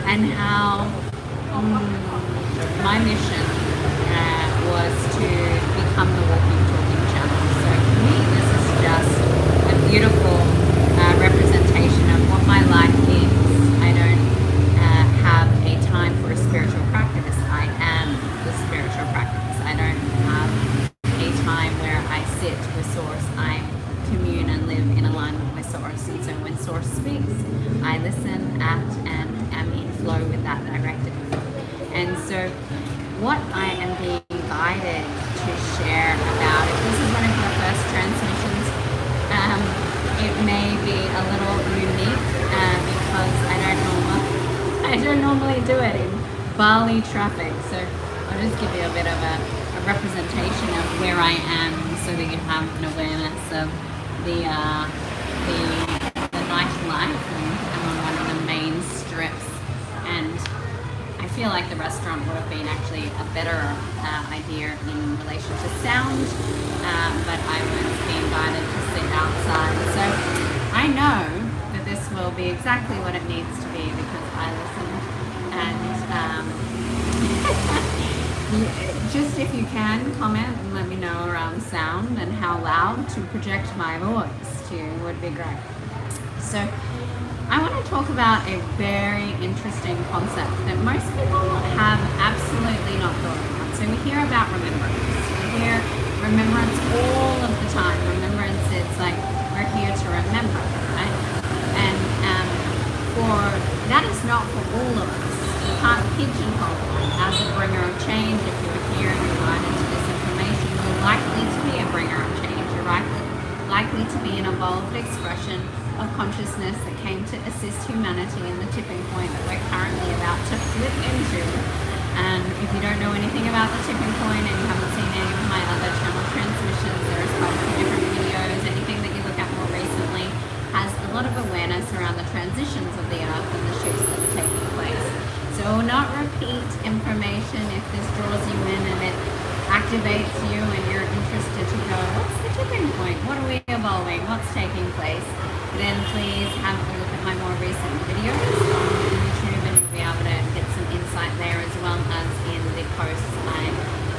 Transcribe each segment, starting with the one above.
and how my mission was to become the walking, talking channel. So for me, this is just a beautiful representation of what my life is. I don't have a time for a spiritual practice. I am the spiritual practice. I don't have a time where I sit with Source. I commune and live in alignment with Source. And so when Source speaks, I listen, act, and am in flow with that directive. And so what I am being guided to share about, if this is one of your first transmissions, it may be a little unique because I don't normally do it in Bali traffic. So I'll just give you a bit of a representation of where I am so that you have an awareness of the nightlife. I'm on one of the main strips, and I feel like the restaurant would have been actually a better idea in relation to sound, but I was being guided to sit outside. So I know that this will be exactly what it needs to be because I listen. And just if you can comment and let me know around sound and how loud to project my voice to would be great. So I want to talk about a very interesting concept that most people have absolutely not thought about. So we hear about remembrance. We hear remembrance all of the time. Remembrance, it's like we're here to remember, right? And that is not for all of us. You can't pigeonhole as a bringer of change. If you're here and you're guided to this information, you're likely to be a bringer of change. You're likely to be an evolved expression of consciousness that came to assist humanity in the tipping point that we're currently about to flip into. And if you don't know anything about the tipping point and you haven't seen any of my other channel transmissions, there's quite a few different videos. Anything that you look at more recently has a lot of awareness around the transitions of the earth and the shifts that are taking place. So I will not repeat information if this draws you in and it activates you and you're interested to go, what's the tipping point? What are we evolving? What's taking place? Then please have a look at my more recent videos on YouTube and you'll be able to get some insight there, as well as in the posts. I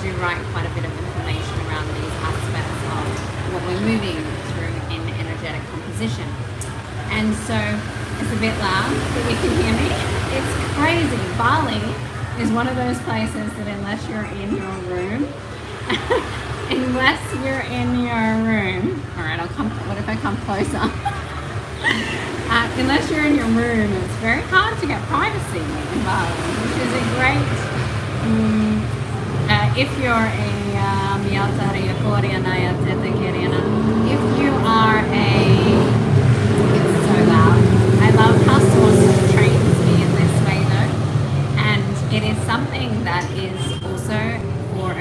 do write quite a bit of information around these aspects of what we're moving through in energetic composition. And so it's a bit loud, but you can hear me. It's crazy. Bali is one of those places that unless you're in your room, all right, what if I come closer? Unless you're in your room, it's very hard to get privacy in Bali, which is a great, if you're a if you are it's so loud. I love how Source trains me in this way though, and it is something that is also for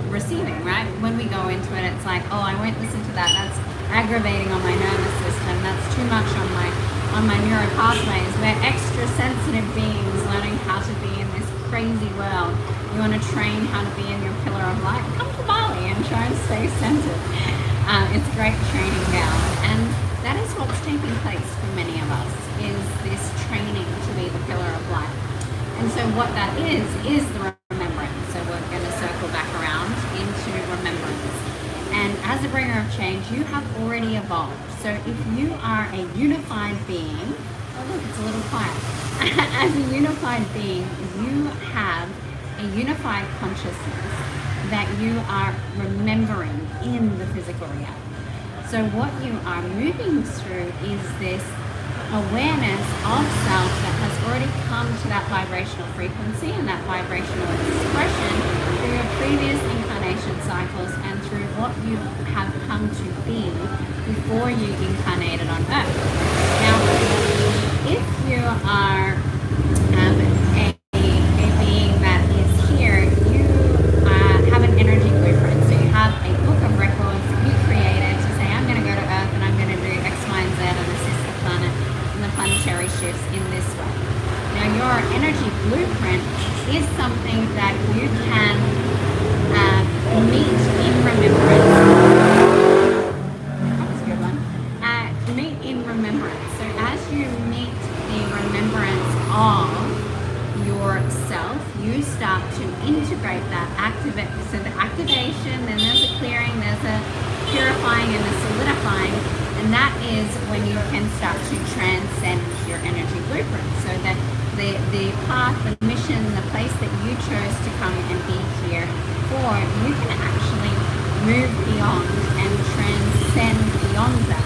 receiving, right? When we go into it, it's like, oh, I won't listen to that. That's aggravating on my nervous system. That's too much on my neural pathways. We're extra sensitive beings learning how to be in this crazy world. You want to train how to be in your pillar of light? Come to Bali and try and stay centered. It's great training ground, and that is what's taking place for many of us, is this training to be the pillar of light. And so what that is the remembrance. So we're going to circle back around into remembrance. And as a bringer of change, you have already evolved. So if you are a unified being, oh look, it's a little quiet. As a unified being, you have a unified consciousness that you are remembering in the physical reality. So what you are moving through is this awareness of self that has already come to that vibrational frequency and that vibrational expression through your previous incarnation cycles and through what you have come to be before you incarnated on Earth. Now, if you are a being that is here, you have an energy blueprint. So you have a book of records that you created to say, I'm going to go to Earth and I'm going to do X, Y, and Z and assist the planet and the planetary shifts in this way. Now, your energy blueprint is something that you can meet in remembrance. That was a good one. Meet in remembrance. So as you meet the remembrance of yourself, you start to integrate that activate. So the activation, then there's a clearing, there's a purifying and a solidifying, and that is when you can start to transcend your energy blueprint. So that the path, the mission, the place that you chose to come and be here for, you can actually move beyond and transcend beyond that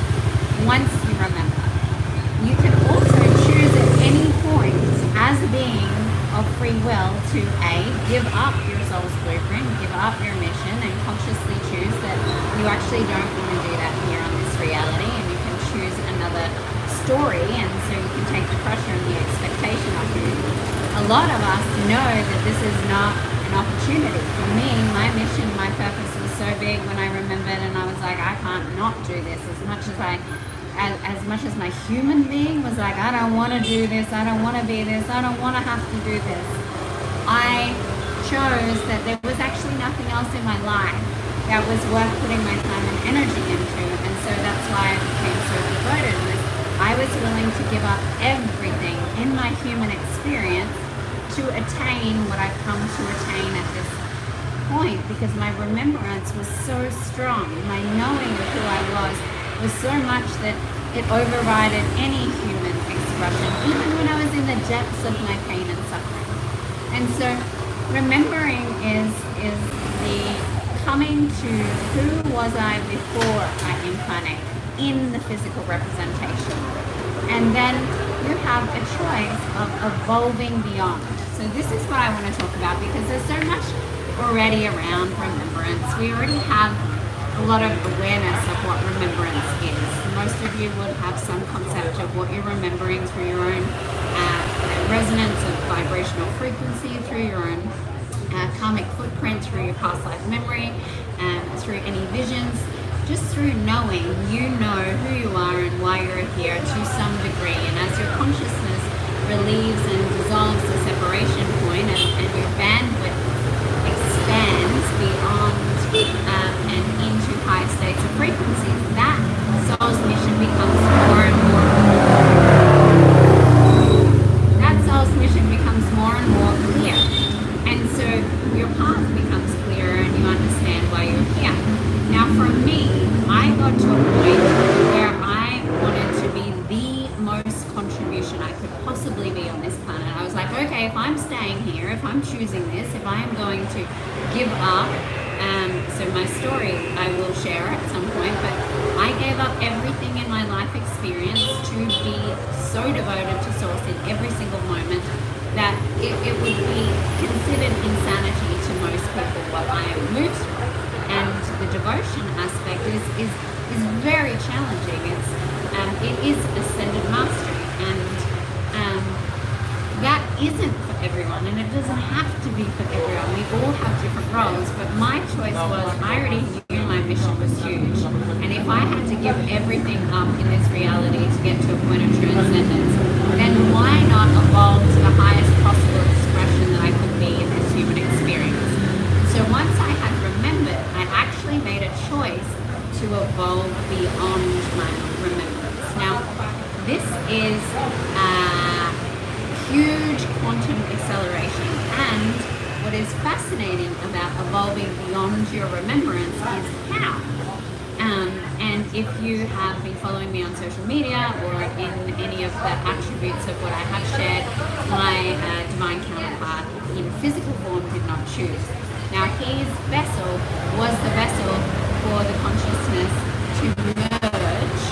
once you remember. You can also choose at any point as a being of free will to give up your soul's blueprint, give up your mission, and consciously choose that you actually don't want to do that here on this reality, and you can choose another story, and so you can take the pressure and the expectation off you. A lot of us know that this is not an opportunity. For me, my mission, my purpose was so big when I remembered, and I was like, I can't not do this. As much as my human being was like, I don't want to do this, I don't want to be this, I don't want to have to do this, I chose that there was actually nothing else in my life that was worth putting my time and energy into, and so that's why I became so devoted. I was willing to give up everything in my human experience to attain what I've come to attain at this point, because my remembrance was so strong. My knowing of who I was so much that it overrided any human expression, even when I was in the depths of my pain and suffering. And so remembering is the coming to who was I before I incarnate in the physical representation. And then you have a choice of evolving beyond. So this is what I want to talk about, because there's so much already around remembrance. We already have a lot of awareness of what remembrance is. Most of you would have some concept of what you're remembering through your own resonance of vibrational frequency, through your own karmic footprint, through your past life memory, through any visions. Just through knowing, you know who you are and why you're here to some degree. And as your consciousness relieves and dissolves the separation point, and your bandwidth expands beyond and into high states of frequencies, that soul's mission becomes more and more. That soul's mission becomes more and more clear. And so your path becomes clearer and you understand why you're here. Now for me, I got to a point where I wanted to be the most contribution I could possibly be on this planet. I was like, okay, if I'm staying here, if I'm choosing this, if I am going to give up, so my story I will share at some point, but I gave up everything in my life experience to be so devoted to Source in every single moment that it would be considered insanity to most people what I have moved through. And the devotion aspect is very challenging. It is ascended mastery, and that isn't for everyone, and it doesn't have to be for everyone. We all have different roles, but my choice was, I already knew my mission was huge, and if I had to give everything up in this reality to get to a point of transcendence, then why not evolve to the highest possible expression that I could be in this human experience? So once I had remembered, I actually made a choice to evolve beyond my remembrance. Now, this is huge quantum acceleration, and what is fascinating about evolving beyond your remembrance is how. And if you have been following me on social media or in any of the attributes of what I have shared, my Divine Counterpart in physical form did not choose. Now his vessel was the vessel for the consciousness to merge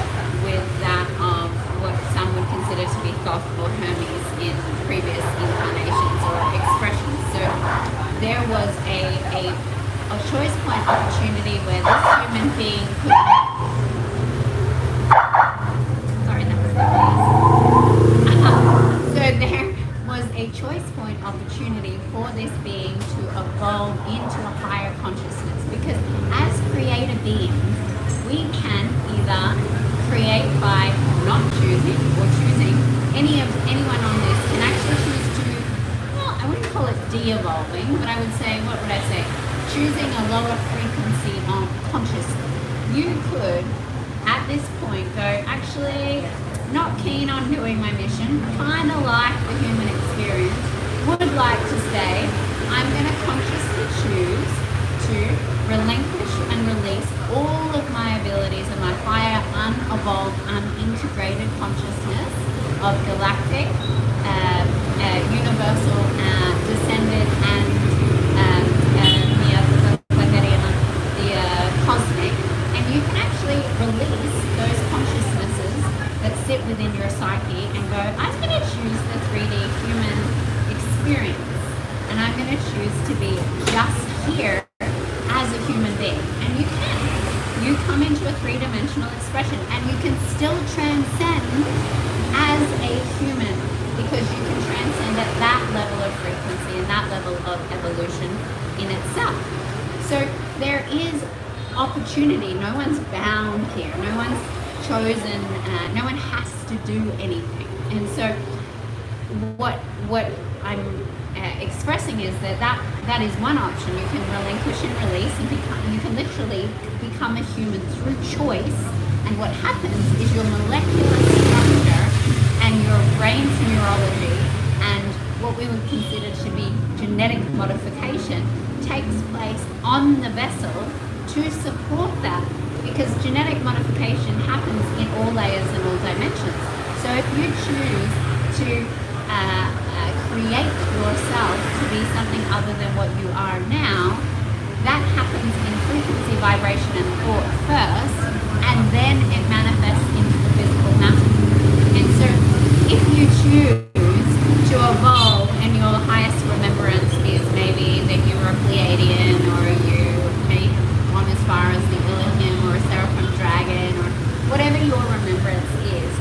with that of what some would consider to be Thoth or Hermes in previous incarnations or expressions. So there was a choice point opportunity where this human being could... Sorry, that was the noise. So there was a choice point opportunity for this being to evolve into a higher consciousness, because as creator beings, we can either create by not choosing or choosing. Anyone on this can actually choose to, well, I wouldn't call it de-evolving, but I would say, what would I say? Choosing a lower frequency on consciousness. You could, at this point, go, actually, not keen on doing my mission, kind of like the human experience, would like to say, I'm going to consciously choose to relinquish and release all of my abilities and my higher, unevolved, unintegrated consciousness of galactic, universal, descended, and the cosmic. And you can actually release those consciousnesses that sit within your psyche and go, I'm going to choose the 3D human experience, and I'm going to choose to be just here as a human being. And you can. You come into a 3-dimensional expression, and you can still transcend as a human, because you can transcend at that level of frequency and that level of evolution in itself. So there is opportunity. No one's bound here. No one's chosen. No one has to do anything. And so what I'm expressing is that is one option. You can relinquish and release, and you can literally become a human through choice. And what happens is your molecular structure and your brain's neurology and what we would consider to be genetic modification takes place on the vessel to support that, because genetic modification happens in all layers and all dimensions. So if you choose to create yourself to be something other than what you are now, that happens in frequency, vibration, and thought first, and then it manifests into the physical matter. And so if you choose to evolve and your highest remembrance is maybe that you were a Pleiadian, or you may gone as far as the Elohim or a Seraphim dragon, or whatever your remembrance is,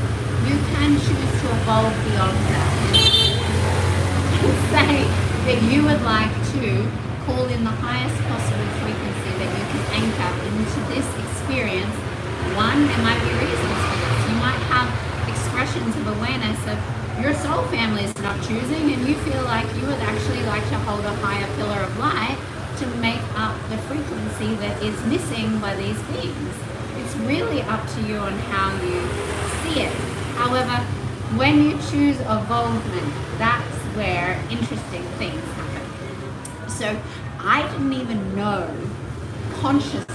you can choose to evolve beyond that and say that you would like to call in the highest possible frequency that you can anchor into this experience. One, there might be reasons for this. You might have expressions of awareness of your soul family is not choosing, and you feel like you would actually like to hold a higher pillar of light to make up the frequency that is missing by these beings. It's really up to you on how you see it. However, when you choose evolvement, that's where interesting things happen. So I didn't even know consciously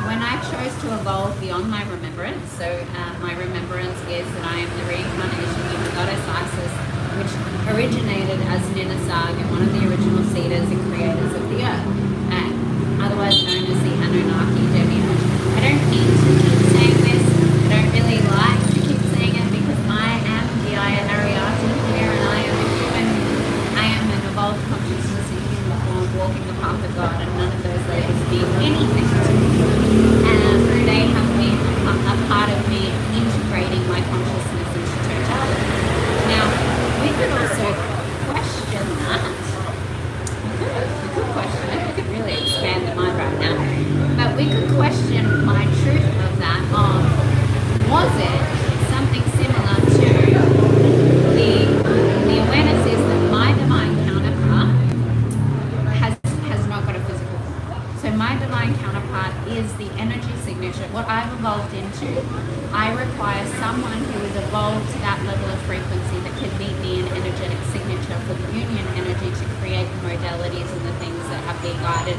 when I chose to evolve beyond my remembrance. So my remembrance is that I am the reincarnation of the goddess Isis, which originated as Ninasag, one of the original seeders and creators of the earth, otherwise known as the Anunnaki demiurge. I don't need to keep saying this. I don't really like to keep saying it, because I am Geeia Ariati here, and I am a human. I am an evolved consciousness in human form, walking the path of God, and none of those labels mean anything to me. They have been a part of me integrating my consciousness into totality. Now, we could also question that. We could question it. We could really expand the mind right now. But we could question my truth of that. Was it something similar to the awareness is that my divine counterpart has not got a physical form. So my divine counterpart is the energy signature. What I've evolved into, I require someone who has evolved to that level of frequency that can meet me in energetic signature for the union energy to create the modalities and the things that have been guided,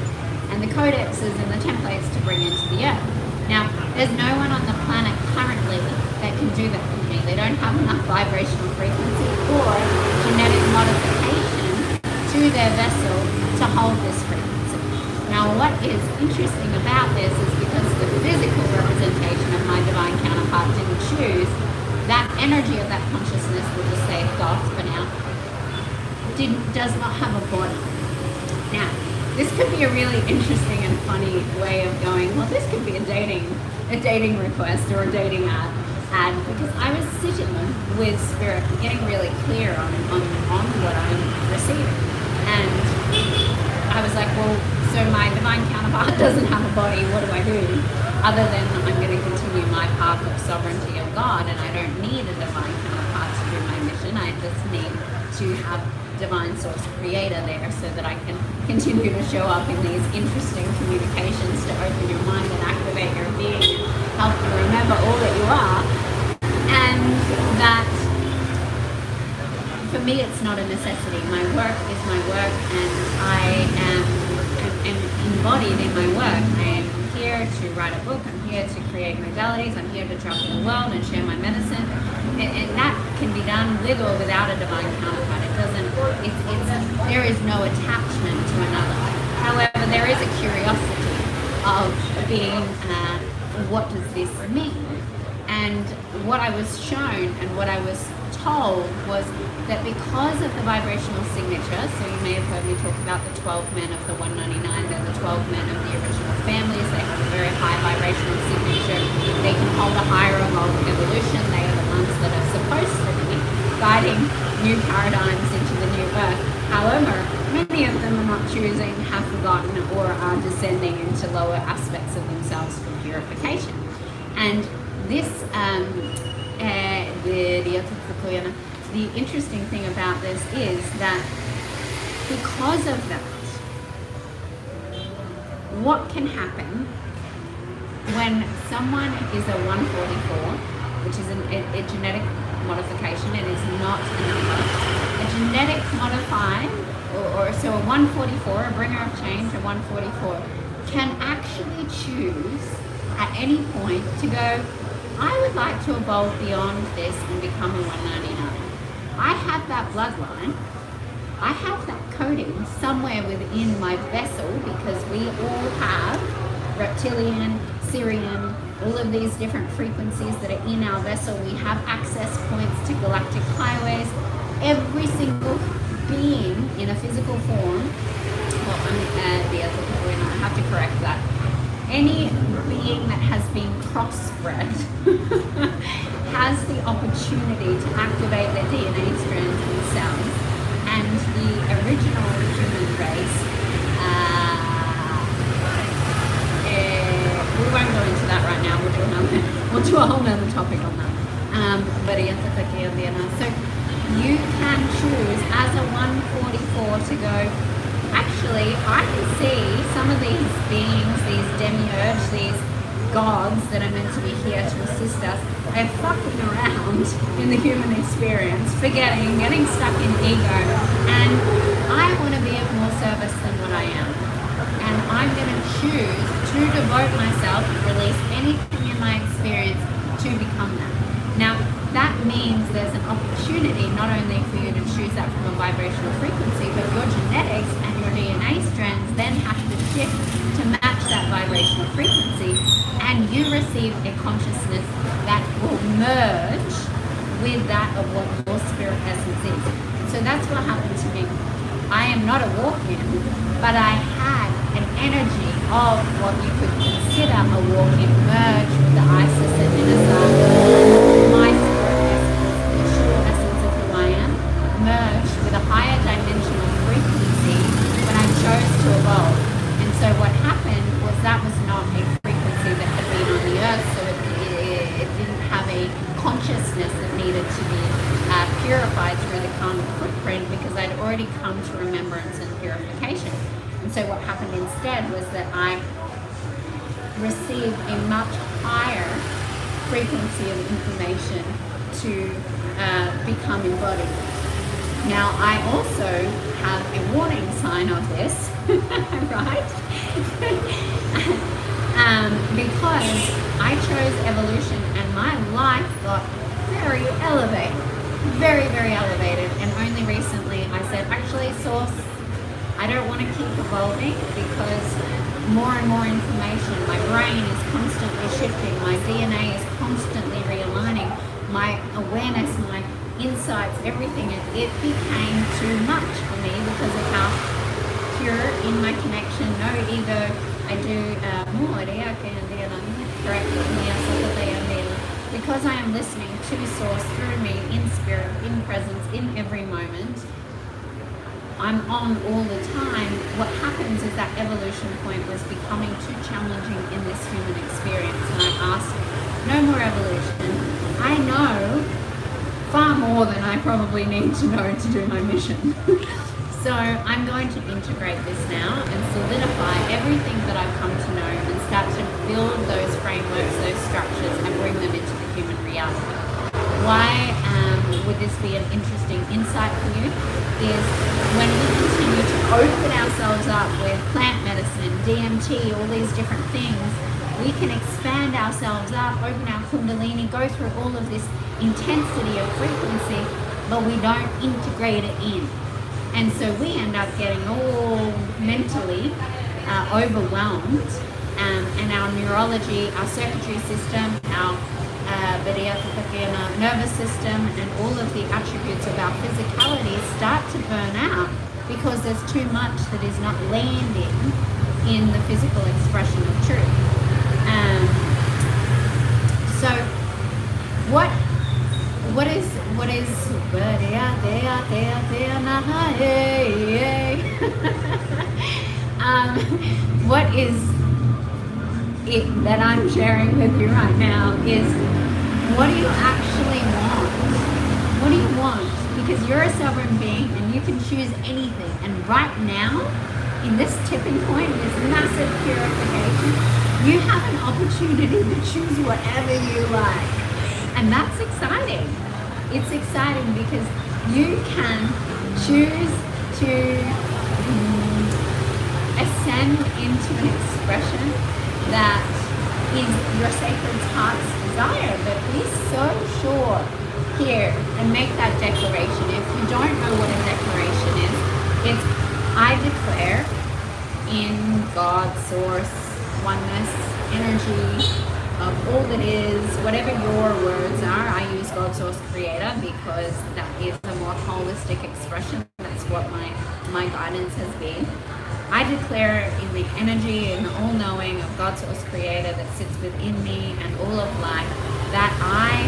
and the codexes and the templates to bring into the earth. Now, there's no one on the planet currently that can do that for me. They don't have enough vibrational frequency or genetic modification to their vessel to hold this frequency. Now, what is interesting about this is because the physical representation of my divine counterpart didn't choose, that energy of that consciousness, we'll just say God for now, does not have a body. Now, this could be a really interesting and funny way of going, well, this could be a dating request or a dating ad, because I was sitting with Spirit, getting really clear on what I'm receiving. And I was like, well, so my divine counterpart doesn't have a body, what do I do? Other than I'm going to continue my path of sovereignty of God, and I don't need a divine counterpart to do my mission. I just need to have divine source creator there so that I can continue to show up in these interesting communications to open your mind and activate your being and help you remember all that you are. And that for for me, it's not a necessity. My work is my work, and I am embodied in my work. I am here to write a book. I'm here to create modalities. I'm here to travel the world and share my medicine. And that can be done with or without a divine counterpart. It doesn't. There is no attachment to another. However, there is a curiosity of being, what does this mean? And what I was shown and what I was told was that because of the vibrational signature, so you may have heard me talk about the 12 men of the 199, they're the 12 men of the original families, they have a very high vibrational signature, they can hold a higher of evolution, they are the ones that are supposed to be guiding new paradigms into the new earth. However, many of them are not choosing, have forgotten, or are descending into lower aspects of themselves for purification. And this, the interesting thing about this is that because of that, what can happen when someone is a 144, which is a genetic modification, it is not a number. A genetic modified, so a 144, a bringer of change, a 144, can actually choose at any point to go, I would like to evolve beyond this and become a 199. I have that bloodline, I have that coding somewhere within my vessel, because we all have reptilian, Syrian, all of these different frequencies that are in our vessel. We have access points to galactic highways. Every single being in a physical form, I have to correct that. Any being that has been crossbred has the opportunity to activate their DNA strands themselves, and the original human race, we won't go into that right now, we'll do a whole nother topic on that. So you can choose as a 144 to go, actually, I can see some of these beings, these demiurge, these gods that are meant to be here to assist us, they're fucking around in the human experience, forgetting, getting stuck in ego, and I want to be of more service than what I am. And I'm going to choose to devote myself and release anything in my experience to become that. Now, that means there's an opportunity not only for you to choose that from a vibrational frequency, but your genetics and your DNA strands then have to shift to match that vibrational frequency, and you receive a consciousness that will merge with that of what your spirit essence is. So that's what happened to me. I am not a walk-in, but I had an energy of what you could consider a walk-in merge with the Isis and Inasar, my spirit essence, the true essence of who I am, merged with a higher dimensional frequency when I chose to evolve. And so what happened was that was not a frequency that had been on the earth, so it didn't have a consciousness that needed to be purified through the karmic footprint, because I'd already come to remembrance and purification. And so what happened instead was that I received a much higher frequency of information to become embodied. Now, I also have a warning sign of this, right? Because I chose evolution and my life got very elevated, very, very elevated. And only recently I said, actually, Source, I don't want to keep evolving, because more and more information, my brain is constantly shifting, my DNA is constantly realigning, my awareness, my insights, everything, it became too much for me because of how pure in my connection, no ego, I do because I am listening to Source through me, in spirit, in presence, in every moment, I'm on all the time. What happens is that evolution point was becoming too challenging in this human experience, and I asked, no more evolution. I know far more than I probably need to know to do my mission. So I'm going to integrate this now and solidify everything that I've come to know and start to build those frameworks, those structures, and bring them into the human reality. Why would this be an interesting insight for you, is when we continue to open ourselves up with plant medicine, DMT, all these different things, we can expand ourselves up, open our kundalini, go through all of this intensity of frequency, but we don't integrate it in. And so we end up getting all mentally overwhelmed, and our neurology, our circuitry system, our nervous system, and all of the attributes of our physicality start to burn out because there's too much that is not landing in the physical expression of truth. So what is what is it that I'm sharing with you right now is, what do you actually want? What do you want? Because you're a sovereign being and you can choose anything. And right now, in this tipping point, this massive purification, you have an opportunity to choose whatever you like. And that's exciting. It's exciting because you can choose to ascend into an expression that is your sacred heart's desire. But be so sure here and make that declaration. If you don't know what a declaration is, it's I declare in God, source, oneness, energy, of all that is, whatever your words are. I use God, source, creator because that is the more holistic expression. That's what my guidance has been. I declare in the energy and the all-knowing of God, source, creator that sits within me and all of life that I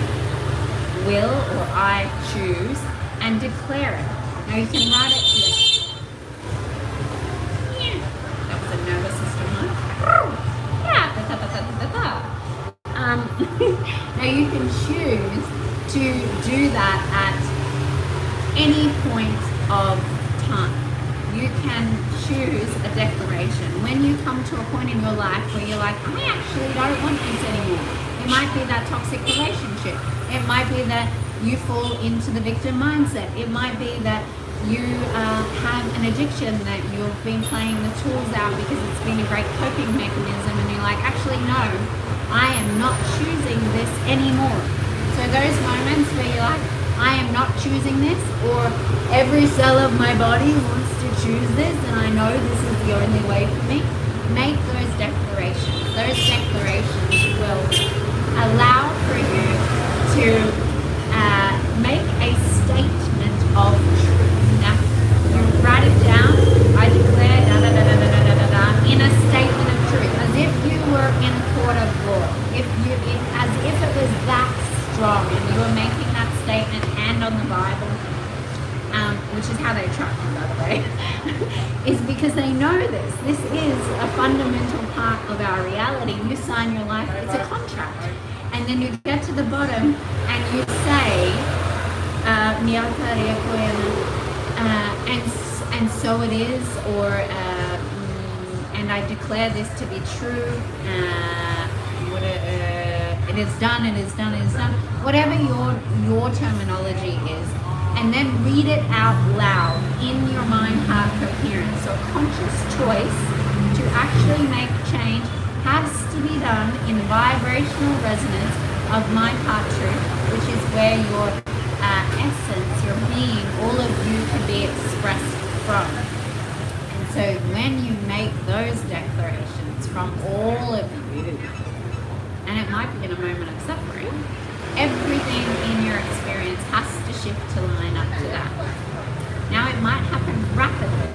will, or I choose, and declare it. Now you can write it here. Yeah. That was a nervous system one. Yeah. Now you can choose to do that at any point of time. You can choose a declaration. When you come to a point in your life where you're like, I actually don't want this anymore. It might be that toxic relationship. It might be that you fall into the victim mindset. It might be that you have an addiction that you've been playing the tools out because it's been a great coping mechanism, and you're like, actually no, I am not choosing this anymore. So those moments where you're like, I am not choosing this, or every cell of my body wants to choose this and I know this is the only way for me, make those declarations. Those declarations will allow for you to make a statement of truth. Now, you write it down, I declare in a statement of truth, as if you were in a court of law, as if it was that strong and you were making that statement and on the Bible, which is how they track me, by the way, is because they know this. This is a fundamental part of our reality. You sign your life, it's a contract. And then you get to the bottom and you say, and so it is, or and I declare this to be true, it is done, it is done, it is done, whatever your terminology is, and then read it out loud in your mind heart coherence. So conscious choice to actually make change has to be done in vibrational resonance of mind heart truth, which is where your essence, your being, all of you can be expressed from. And so when you make those declarations from all of you, and it might be in a moment of suffering, everything in your experience has to shift to line up to that. Now it might happen rapidly,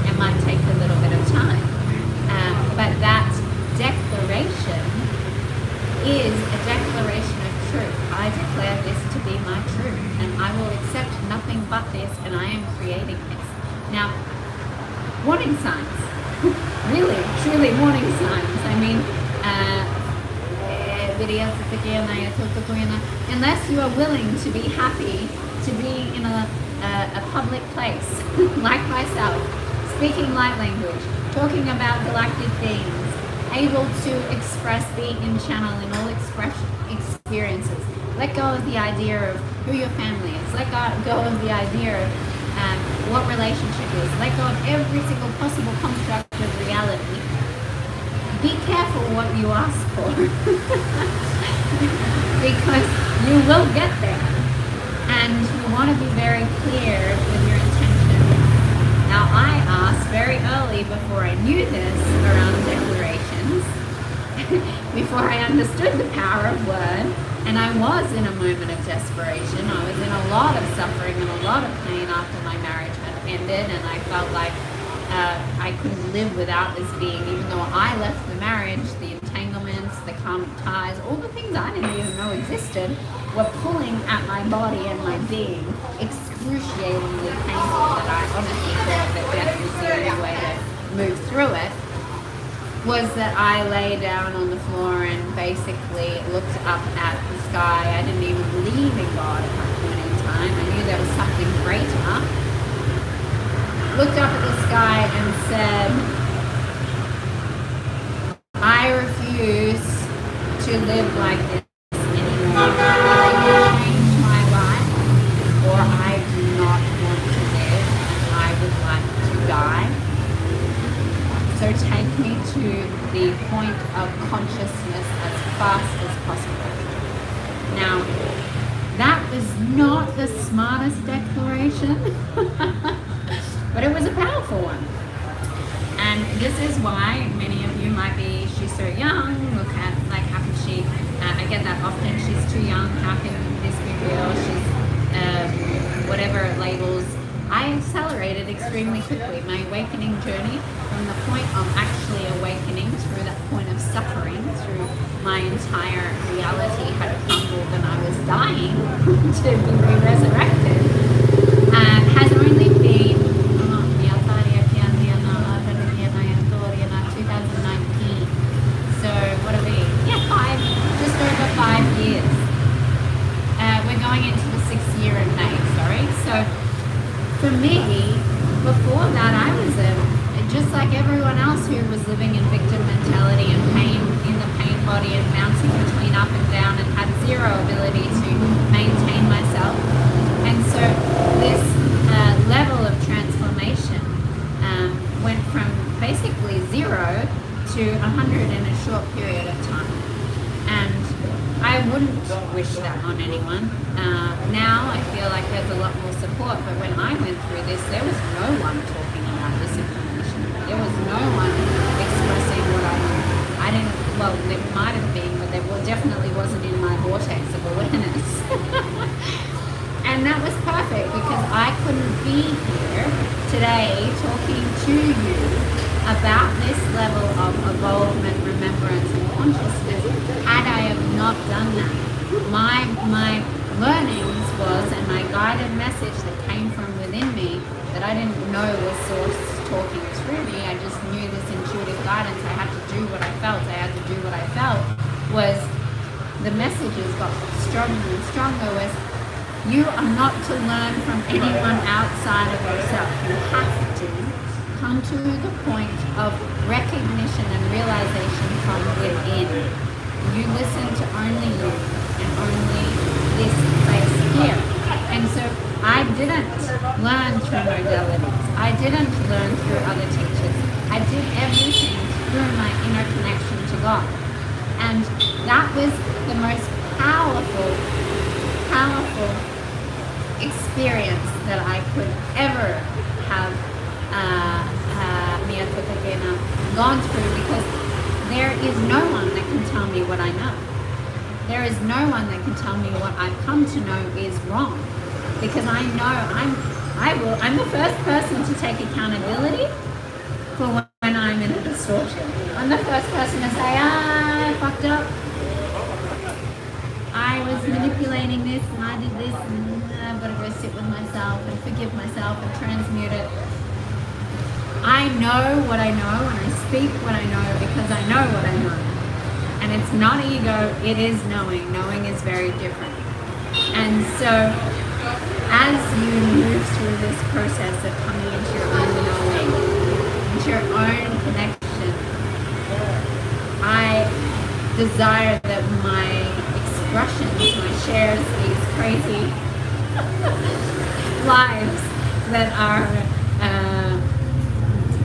it might take a little bit of time, but that declaration is a declaration of truth. I declare this to be my truth, and I will accept nothing but this, and I am creating this. Now, warning signs, really, truly warning signs. I mean, unless you are willing to be happy to be in a public place, like myself, speaking light language, talking about galactic themes, able to express, be in channel in all experiences, Let go of the idea of who your family is. Let go of the idea of what relationship is. Let go of every single possible construct of reality. Be careful what you ask for because you will get there, and you want to be very clear with your intention. Now, I asked very early before I knew this around declarations, before I understood the power of word, and I was in a moment of desperation. I was in a lot of suffering and a lot of pain after my marriage had ended, and I felt like I couldn't live without this being, even though I left the marriage, the entanglements, the karmic ties, all the things I didn't even know existed were pulling at my body and my being, excruciatingly painful, that I honestly thought that death was the only way to move through it. Was that I lay down on the floor and basically looked up at the sky. I didn't even believe in God at that point in time. I knew there was something greater. Looked up at the sky and said, I refuse to live like this anymore. I change my life, or I do not want to live, and I would like to die. So take me to the point of consciousness as fast as possible. Now, that was not the smartest declaration, but it was a powerful one. And this is why many of you might be, she's so young, look at, like, how can she, I get that often, she's too young, how can this be real, she's, whatever labels. I accelerated extremely quickly. My awakening journey, from the point of actually awakening through that point of suffering, through my entire reality had crumbled and I was dying to be resurrected, has only been 2019. So what are we? Yeah, just over 5 years. We're going into the 6th year in May, sorry. So for me, before that, I was just like everyone else who was living in victim mentality and pain, in the pain body, and bouncing between up and down, and had zero ability to maintain myself. And so this level of transformation went from basically 0 to 100 in a short period of time. And I wouldn't wish that on anyone. Now I feel like there's a lot more support, but when I went through this, there was no one talking about this information. There was no one expressing what I knew. I didn't, well, there might have been, but there definitely wasn't in my vortex of awareness. And that was perfect, because I couldn't be here today talking to you about this level of evolvement, remembrance, and consciousness had I have not done that. My learnings was, and my guided message that came from within me, that I didn't know was source talking through me, I just knew this intuitive guidance, I had to do what I felt, was the messages got stronger and stronger, was you are not to learn from anyone outside of yourself. You have to come to the point of recognition and realization from within. You listen to only you and only this place here. And so I didn't learn through modalities. I didn't learn through other teachers. I did everything through my inner connection to God. And that was the most powerful experience that I could ever have gone through, because there is no one that can tell me what I know. There is no one that can tell me what I've come to know is wrong, because I know I'm the first person to take accountability for when I'm in a distortion. I'm the first person to say, I fucked up. I was manipulating this and I did this, and I've got to go sit with myself and forgive myself and transmute it. I know what I know, and I speak what I know because I know what I know. And it's not ego, it is knowing. Knowing is very different. And so as you move through this process of coming into your own knowing, into your own connection, I desire that my expressions, my shares these crazy lives that are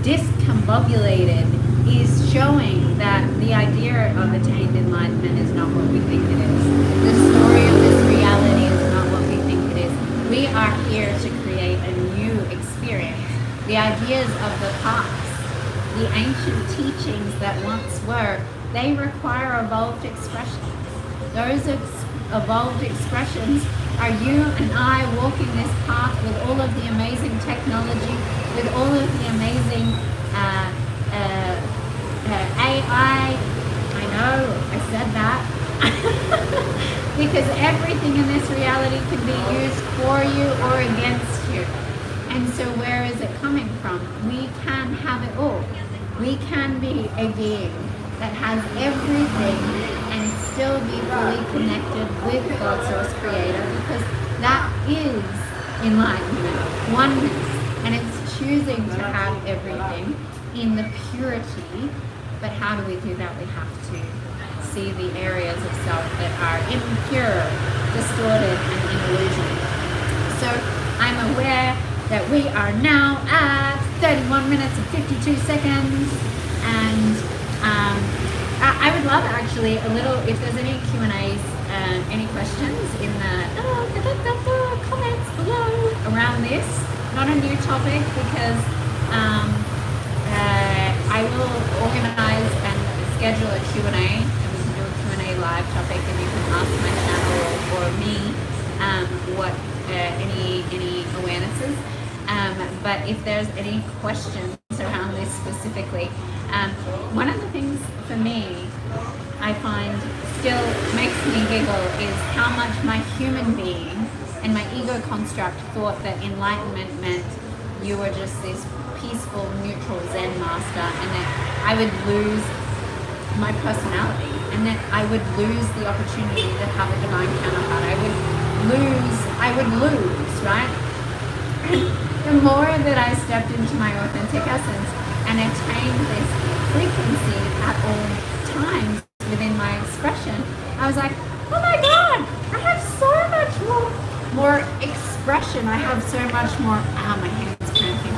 discombobulated is showing that the idea of attained enlightenment is not what we think it is. The story of this reality is not what we think it is. We are here to create a new experience. The ideas of the past, the ancient teachings that once were, they require evolved expressions. Those evolved expressions are you and I walking this path with all of the amazing technology, with all of the amazing AI. I know, I said that. Because everything in this reality can be used for you or against you. And so where is it coming from? We can have it all. We can be a being that has everything and still be fully connected with God Source Creator, because that is enlightenment, oneness, and it's choosing to have everything in the purity. But how do we do that? We have to see the areas of self that are impure, distorted, and in illusion. So I'm aware that we are now at 31 minutes and 52 seconds, and I would love actually a little, if there's any Q&As, any questions in the comments below around this. Not a new topic, because I will organize and schedule a Q&A, and we can do a Q&A live topic, and you can ask my channel or me what any awarenesses. But if there's any questions around this specifically, one of the things for me I find still makes me giggle is how much my human being and my ego construct thought that enlightenment meant you were just this peaceful, neutral Zen master, and that I would lose my personality, and that I would lose the opportunity to have a divine counterpart. I would lose, right? The more that I stepped into my authentic essence and attained this frequency at all times within my expression, I was like, oh my God, I have so much more expression. I have so much more, my hand's cramping.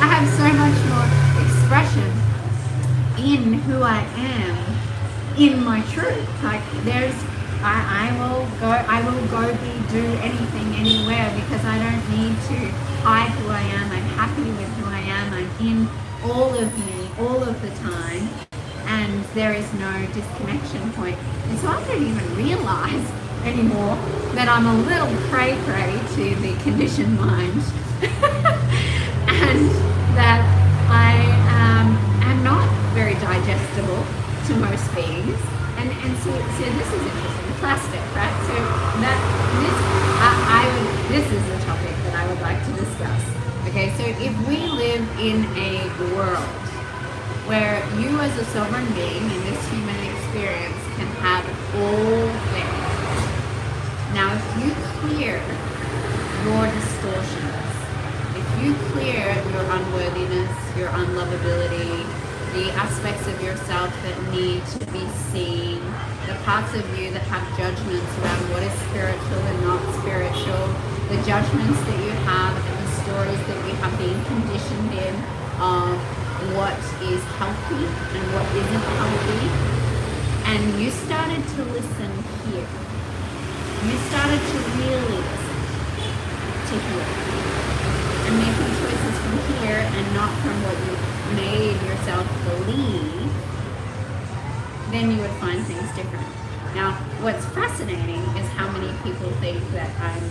I have so much more expression in who I am, in my truth. Like I will go do anything, anywhere, because I don't need to hide who I am. I'm happy with who I am. I'm in all of me, all of the time, and there is no disconnection point. And so I don't even realize anymore that I'm a little cray-cray to the conditioned mind, and that I am not very digestible to most beings. And so this is interesting. Plastic, right? So this is a topic that I would like to discuss. Okay, so if we live in a world where you as a sovereign being in this human experience can have all things. Now, if you clear your distortions, if you clear your unworthiness, your unlovability, the aspects of yourself that need to be seen, the parts of you that have judgments around what is spiritual and not spiritual, the judgments that you have and the stories that you have been conditioned in of what is healthy and what isn't healthy, and you started to listen here. You started to really listen to here and making choices from here and not from what you made yourself believe, then you would find things different. Now, what's fascinating is how many people think that I'm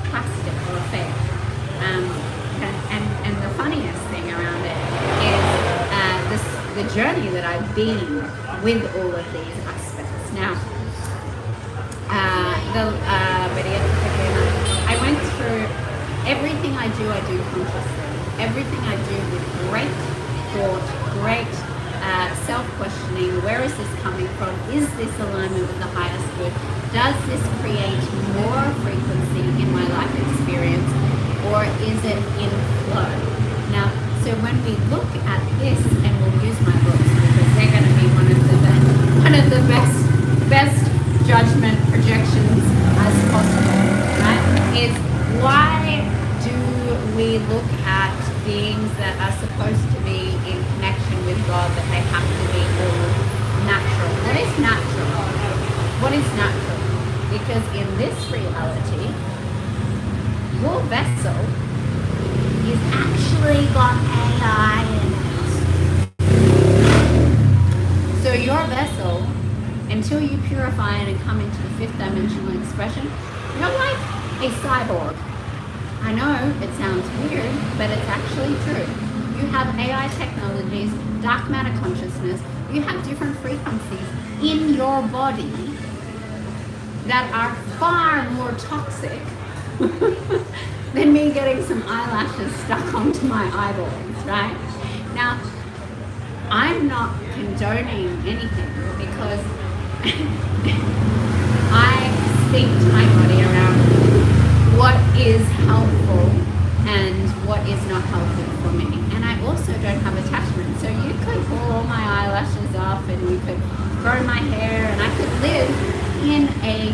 plastic or fake. And the funniest thing around it is the journey that I've been with all of these aspects. Now, I went through everything I do consciously. Everything I do with great thought, great self-questioning. Where is this coming from? Is this alignment with the highest good? Does this create more frequency in my life experience, or is it in flow? Now, so when we look at this, and we'll use my books because they're going to be one of the best we look at beings that are supposed to be in connection with God, that they have to be all natural. What is natural? What is natural? Because in this reality, your vessel is actually got AI in it. So your vessel, until you purify it and come into the fifth dimensional expression, you're like a cyborg. I know it sounds weird, but it's actually true. You have AI technologies, dark matter consciousness, you have different frequencies in your body that are far more toxic than me getting some eyelashes stuck onto my eyeballs, right? Now, I'm not condoning anything because I speak to my body around what is helpful and what is not helpful for me. And I also don't have attachment. So you could pull all my eyelashes off and you could grow my hair and I could live in a,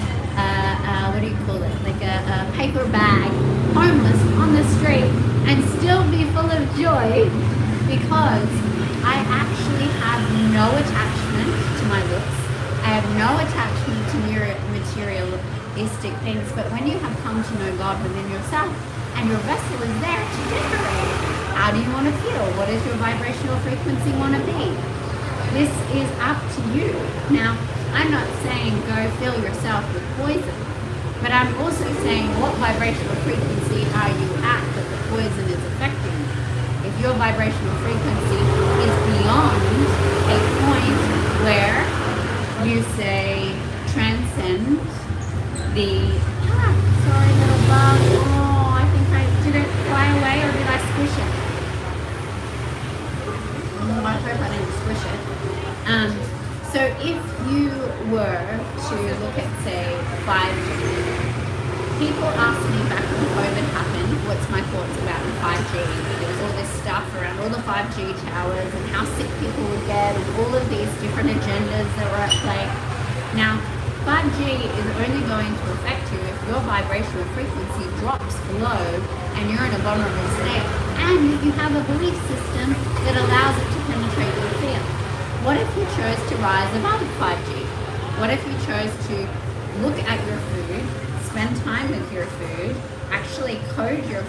what do you call it? Like a paper bag, homeless on the street and still be full of joy because I actually have no attachment to my looks. I have no attachment to materialistic things, but when you have come to know God within yourself and your vessel is there to decorate, how do you want to feel? What does your vibrational frequency want to be? This is up to you. Now, I'm not saying go fill yourself with poison, but I'm also saying what vibrational frequency are you at that the poison is affecting you? If your vibrational frequency is beyond a point where you say transcend the, sorry little bug, oh, I think did it fly away or did I squish it? Oh, I hope I didn't squish it. So if you were to look at, say, 5G, people asked me back when COVID happened, what's my thoughts about 5G? There was all this stuff around all the 5G towers and how sick people would get and all of these different agendas that were at play. Now, 5G is only going to affect you if your vibrational frequency drops below and you're in a vulnerable state and you have a belief system that allows it to penetrate your field. What if you chose to rise above 5G? What if you chose to look at your food, spend time with your food, actually code your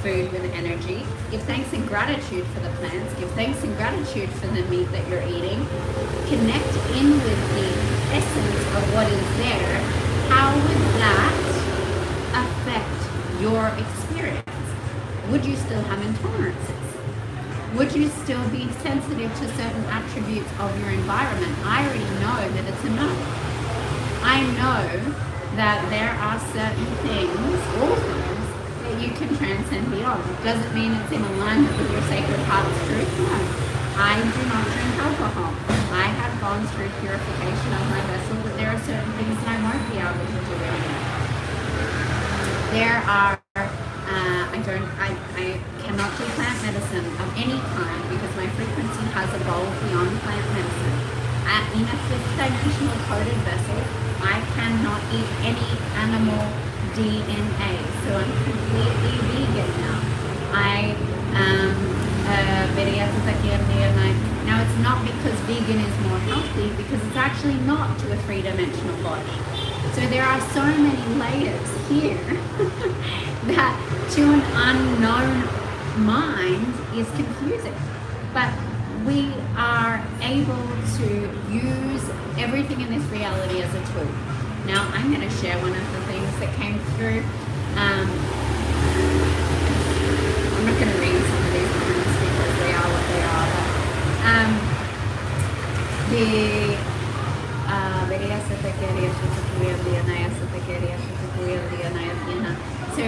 food with energy, give thanks and gratitude for the plants, give thanks and gratitude for the meat that you're eating, connect in with the essence of what is there? How would that affect your experience? Would you still have intolerances? Would you still be sensitive to certain attributes of your environment? I already know that it's a no. I know that there are certain things, all things, that you can transcend beyond. Does it mean it's in alignment with your sacred heart's truth? No. I do not drink alcohol. I have gone through purification of my vessel, but there are certain things that I won't be able to do anymore. There are, I cannot do plant medicine of any kind because my frequency has evolved beyond plant medicine. In a fifth dimensional coded vessel, I cannot eat any animal DNA, so I'm completely vegan now. Now it's not because vegan is more healthy, because it's actually not to a three-dimensional body. So there are so many layers here that to an unknown mind is confusing. But we are able to use everything in this reality as a tool. Now I'm going to share one of the things that came through. I'm not going to read some of these comments because they are what they are. So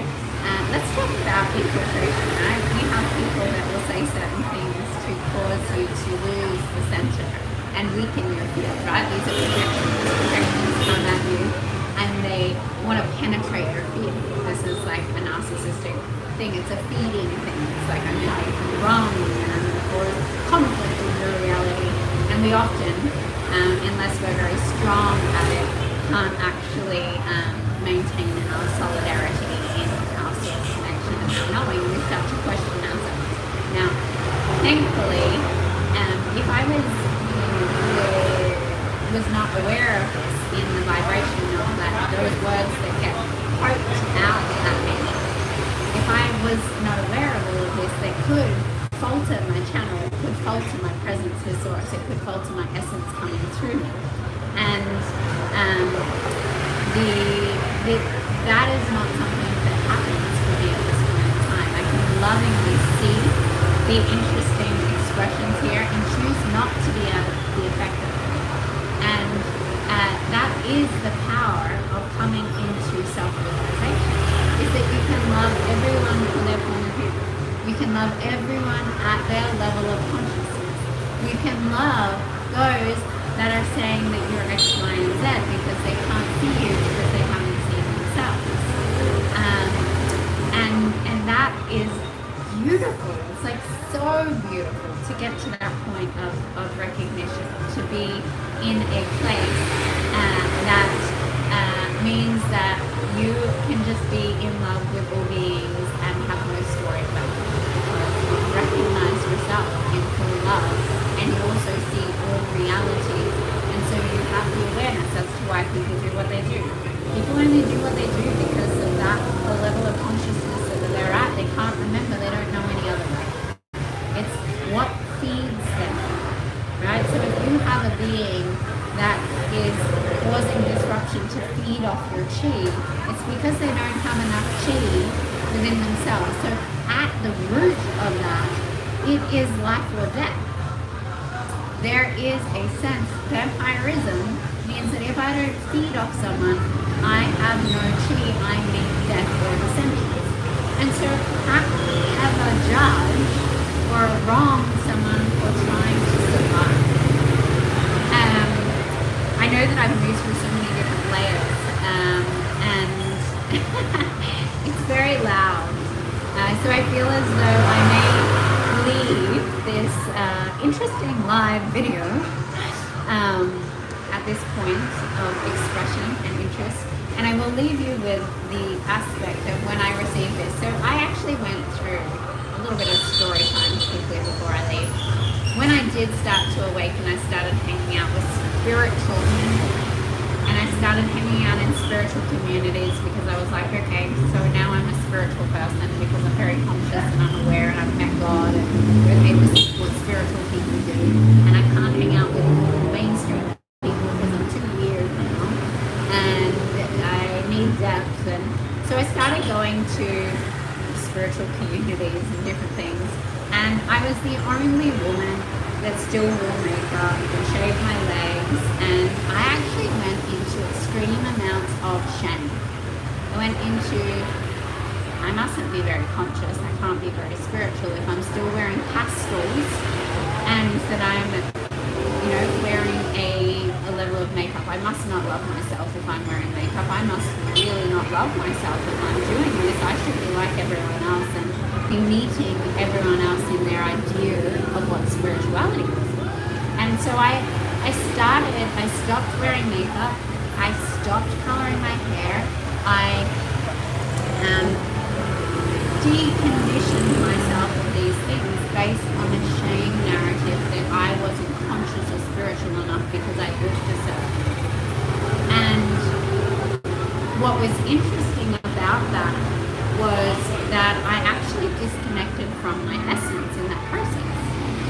let's talk about infiltration, right? We have people that will say certain things to cause you to lose the center and weaken your field, right? These are projections come at you and they want to penetrate your field. This is like a narcissistic thing. It's a feeding thing. It's like I'm going to wrong and I'm going to cause conflict in your reality. And we often, unless we're very strong at it, can't actually maintain our solidarity in our source connection and our knowing. We start to aware of this in the vibration of that, those words that get poked out at me, if I was not aware of all of this, they could falter my channel, it could falter my presence with source, it could falter my essence coming through me. And that is not something that happens for me at this point in time. I can lovingly see the interesting expressions here and choose not to be the effect of it. And that is the power of coming into self-realization, is that you can love everyone for their point of view. You can love everyone at their level of consciousness. You can love those that are saying that you're X, Y, and Z because they can't see you because they haven't seen themselves. And that is beautiful. It's like so beautiful to get to that point of recognition, to be in a place that means that you can just be in love with all beings and have no story about it. Because you recognize yourself in full love, and you also see all realities, and so you have the awareness as to why people do what they do. People only do what they do because of that, the level of consciousness that they're at. They can't remember, they don't know any other way. It's what feeds them, right? So if you have a being that is causing disruption to feed off your chi, it's because they don't have enough chi within themselves. So at the root of that, it is life or death. There is a sense, vampirism means that if I don't feed off someone, I have no chi, I meet death or dissension. And so how can we ever judge or wrong someone for trying to survive? I know that I've moved through so many different layers, and it's very loud. So I feel as though I may leave this interesting live video at this point of expression and interest, and I will leave you with the aspect of when I received this. So I actually went through a little bit of story time quickly before I leave. When I did start to awaken, I started hanging out with spiritual people, and I started hanging out in spiritual communities because I was like, okay, so now I'm a spiritual person because I'm very conscious and I'm aware and I've met God and we're able to see what spiritual people do, and I can't hang out with mainstream people because I'm too weird now and I need depth. And so I started going to spiritual communities and different things, and I was the only woman that still wore makeup and shaved my legs, and I actually went into extreme amounts of shame. I went into, I mustn't be very conscious, I can't be very spiritual if I'm still wearing pastels and that I'm, wearing a level of makeup. I must not love myself if I'm wearing makeup. I must really not love myself if I'm doing this. I should be like everyone else and be meeting everyone else in their idea of what spirituality is. And so I stopped wearing makeup, I stopped coloring my hair, I deconditioned myself of these things based on a shame narrative that I wasn't conscious or spiritual enough because I looked a certain way. And what was interesting about that was that I actually disconnected from my essence in that process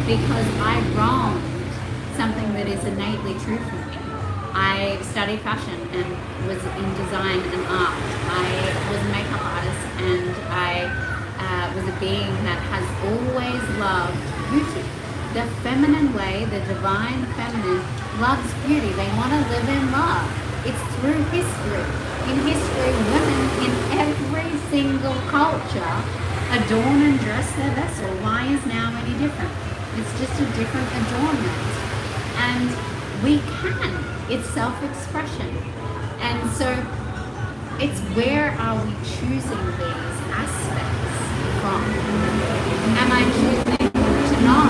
because I wronged something that is innately true for me. I studied fashion and was in design and art. I was a makeup artist, and I was a being that has always loved beauty. The feminine way, the divine feminine, loves beauty. They want to live in love. It's through history. In history, women in every single culture adorn and dress their vessel. Why is now any different? It's just a different adornment. And we can. It's self-expression. And so it's where are we choosing these aspects from? Am I choosing to not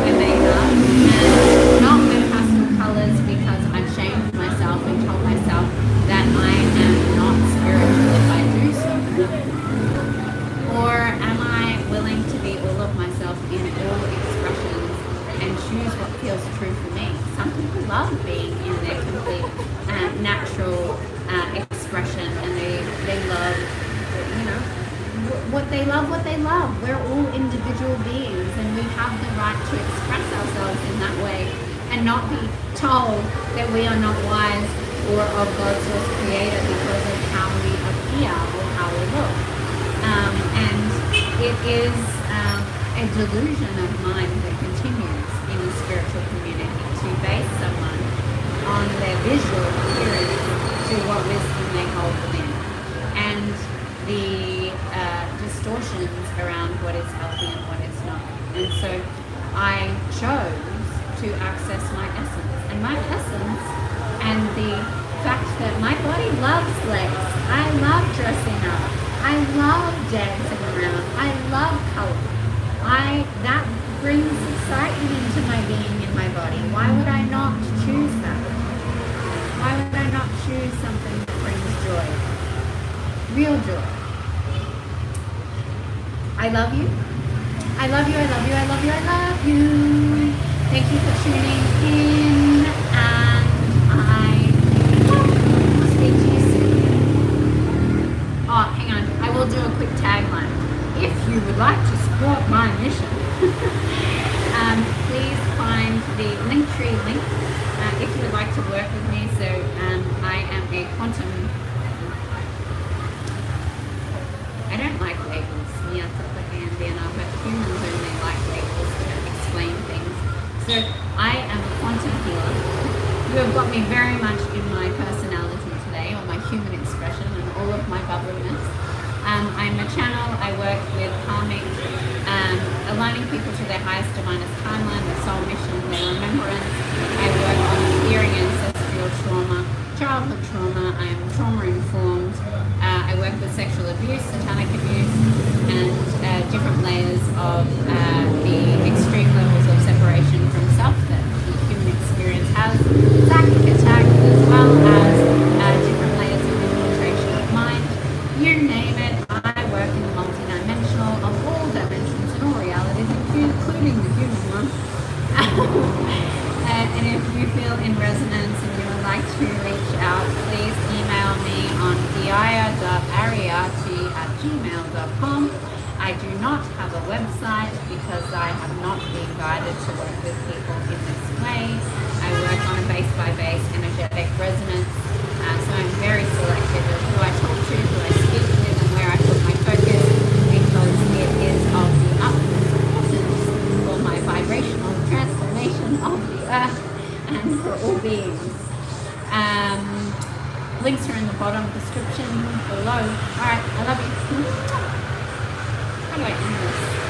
wear makeup and not wear pastel colors because I've shamed myself and told myself that I am not spiritual if I do so? Or am I willing to be all of myself in all expressions and choose what feels true for me? Some people love being in their complete what they love. We're all individual beings, and we have the right to express ourselves in that way and not be told that we are not wise or of God's source creator because of how we appear or how we look. And it is a delusion of mind that continues in the spiritual community to base someone on their visual appearance to what wisdom they hold within, and the distortions around what is healthy and what is not. And so I chose to access my essence. And my essence and the fact that my body loves legs. I love dressing up. I love dancing around. I love color. That brings excitement into my being in my body. Why would I not choose that? Why would I not choose something that brings joy? Real joy. I love you. I love you, I love you, I love you, I love you. Thank you for tuning in, and I will speak to you soon. Oh, hang on. I will do a quick tagline. If you would like to support my mission, please find the Linktree link if you would like to work with me. So I am a quantum. I don't like labels. But humans only like labels to explain things. So I am a quantum healer. You have got me very much in my personality today, or my human expression, and all of my bubbliness. I'm a channel. I work with karmic, aligning people to their highest divinest timeline, their soul mission, their remembrance. I work on clearing ancestral trauma, childhood trauma. I am trauma informed. I work with sexual abuse, satanic abuse, and different layers of the extreme levels of separation from self that the human experience has, psychic attack, as well as different layers of infiltration of mind. You name it, I work in the multidimensional of all dimensions and all realities, including the human one. And if you feel in resonance and you would like to reach out, please email me on geeia.ariati@gmail.com. I do not have a website because I have not been guided to work with people in this way. I work on a base-by-base energetic resonance, so I'm very selective of who I talk to, who I speak with, and where I put my focus, because it is of the utmost importance for my vibrational transformation of the earth and for all beings. Links are in the bottom description below. Alright, I love you. How do I end this?